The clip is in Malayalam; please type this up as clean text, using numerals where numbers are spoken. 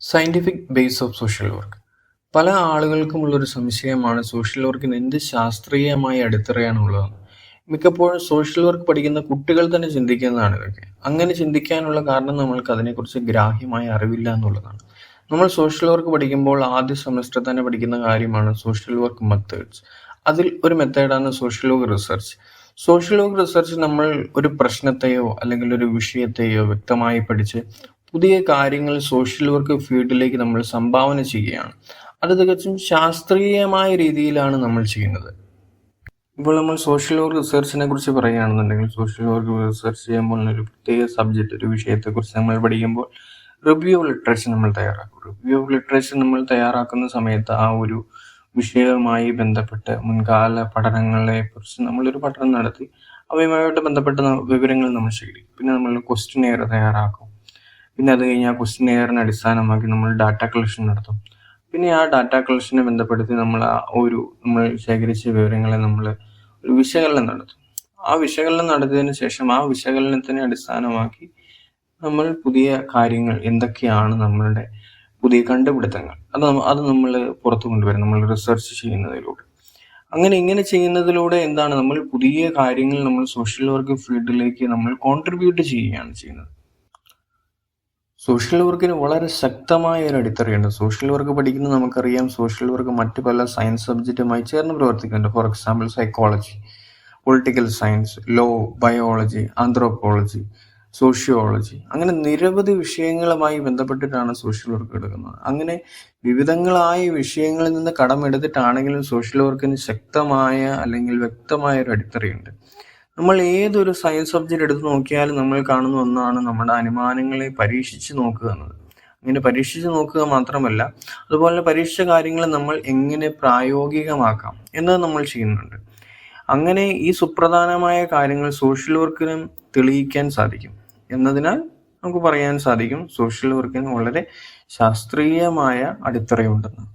Scientific base of social work. പല ആളുകൾക്കുമുള്ളൊരു സംശയമാണ് സോഷ്യൽ വർക്കിന് എന്ത് ശാസ്ത്രീയമായ അടിത്തറയാണുള്ളതെന്ന്. മിക്കപ്പോഴും സോഷ്യൽ വർക്ക് പഠിക്കുന്ന കുട്ടികൾ തന്നെ ചിന്തിക്കുന്നതാണ് ഇതൊക്കെ. അങ്ങനെ ചിന്തിക്കാനുള്ള കാരണം നമ്മൾക്ക് അതിനെക്കുറിച്ച് ഗ്രാഹ്യമായ അറിവില്ല എന്നുള്ളതാണ്. നമ്മൾ സോഷ്യൽ വർക്ക് പഠിക്കുമ്പോൾ ആദ്യ സെമസ്റ്റർ തന്നെ പഠിക്കുന്ന കാര്യമാണ് സോഷ്യൽ വർക്ക് മെത്തേഡ്സ്. അതിൽ ഒരു മെത്തേഡാണ് social work research. Social work research നമ്മൾ ഒരു പ്രശ്നത്തെയോ അല്ലെങ്കിൽ ഒരു വിഷയത്തെയോ വ്യക്തമായി പഠിച്ച് പുതിയ കാര്യങ്ങൾ സോഷ്യൽ വർക്ക് ഫീൽഡിലേക്ക് നമ്മൾ സംഭാവന ചെയ്യുകയാണ്. അത് തികച്ചും ശാസ്ത്രീയമായ രീതിയിലാണ് നമ്മൾ ചെയ്യുന്നത്. ഇപ്പോൾ നമ്മൾ സോഷ്യൽ വർക്ക് റിസർച്ചിനെ കുറിച്ച് പറയുകയാണെന്നുണ്ടെങ്കിൽ, സോഷ്യൽ വർക്ക് റിസർച്ച് ചെയ്യുമ്പോൾ ഒരു പ്രത്യേക സബ്ജക്റ്റ്, ഒരു വിഷയത്തെക്കുറിച്ച് നമ്മൾ പഠിക്കുമ്പോൾ റിവ്യൂ ഓഫ് ലിറ്ററേച്ചർ നമ്മൾ തയ്യാറാക്കും. റിവ്യൂ ഓഫ് ലിറ്ററേച്ചർ നമ്മൾ തയ്യാറാക്കുന്ന സമയത്ത് ആ ഒരു വിഷയവുമായി ബന്ധപ്പെട്ട് മുൻകാല പഠനങ്ങളെ കുറിച്ച് നമ്മളൊരു പഠനം നടത്തി അവയുമായിട്ട് ബന്ധപ്പെട്ട വിവരങ്ങൾ നമ്മൾ ശേഖരിക്കും. പിന്നെ നമ്മൾ ക്വസ്റ്റ്യനെയർ തയ്യാറാക്കും. പിന്നെ അത് കഴിഞ്ഞ് ആ ക്വസ്റ്റ്യനെയറിനെ അടിസ്ഥാനമാക്കി നമ്മൾ ഡാറ്റ കളക്ഷൻ നടത്തും. പിന്നെ ആ ഡാറ്റ കളക്ഷനെ ബന്ധപ്പെടുത്തി നമ്മൾ നമ്മൾ ശേഖരിച്ച വിവരങ്ങളെ നമ്മൾ ഒരു വിശകലനം നടത്തും. ആ വിശകലനം നടത്തിയതിന് ശേഷം ആ വിശകലനത്തിനെ അടിസ്ഥാനമാക്കി നമ്മൾ പുതിയ കാര്യങ്ങൾ എന്തൊക്കെയാണ്, നമ്മളുടെ പുതിയ കണ്ടുപിടുത്തങ്ങൾ, അത് നമ്മൾ പുറത്തു കൊണ്ടുവരും നമ്മൾ റിസർച്ച് ചെയ്യുന്നതിലൂടെ. ഇങ്ങനെ ചെയ്യുന്നതിലൂടെ എന്താണ്, നമ്മൾ പുതിയ കാര്യങ്ങൾ നമ്മൾ സോഷ്യൽ വർക്ക് ഫീൽഡിലേക്ക് നമ്മൾ കോൺട്രിബ്യൂട്ട് ചെയ്യുകയാണ് ചെയ്യുന്നത്. സോഷ്യൽ വർക്കിന് വളരെ ശക്തമായ ഒരു അടിത്തറയുണ്ട്. സോഷ്യൽ വർക്ക് പഠിക്കുന്നത് നമുക്കറിയാം, സോഷ്യൽ വർക്ക് മറ്റു പല സയൻസ് സബ്ജക്റ്റുമായി ചേർന്ന് പ്രവർത്തിക്കുന്നുണ്ട്. For example psychology, political science, law, biology, anthropology, sociology, അങ്ങനെ നിരവധി വിഷയങ്ങളുമായി ബന്ധപ്പെട്ടിട്ടാണ് സോഷ്യൽ വർക്ക് എടുക്കുന്നത്. അങ്ങനെ വിവിധങ്ങളായ വിഷയങ്ങളിൽ നിന്ന് കടമെടുത്തിട്ടാണെങ്കിലും സോഷ്യൽ വർക്കിന് ശക്തമായ അല്ലെങ്കിൽ വ്യക്തമായ ഒരു അടിത്തറയുണ്ട്. നമ്മൾ ഏതൊരു സയൻസ് സബ്ജക്റ്റ് എടുത്ത് നോക്കിയാലും നമ്മൾ കാണുന്ന ഒന്നാണ് നമ്മുടെ അനുമാനങ്ങളെ പരീക്ഷിച്ച് നോക്കുക എന്നത്. അങ്ങനെ പരീക്ഷിച്ച് നോക്കുക മാത്രമല്ല, അതുപോലെ പരീക്ഷിച്ച കാര്യങ്ങൾ നമ്മൾ എങ്ങനെ പ്രായോഗികമാക്കാം എന്നത് നമ്മൾ ചെയ്യുന്നുണ്ട്. അങ്ങനെ ഈ സുപ്രധാനമായ കാര്യങ്ങൾ സോഷ്യൽ വർക്കിനും തെളിയിക്കാൻ സാധിക്കും എന്നതിനാൽ നമുക്ക് പറയാൻ സാധിക്കും സോഷ്യൽ വർക്കിന് വളരെ ശാസ്ത്രീയമായ അടിത്തറയുണ്ടെന്ന്.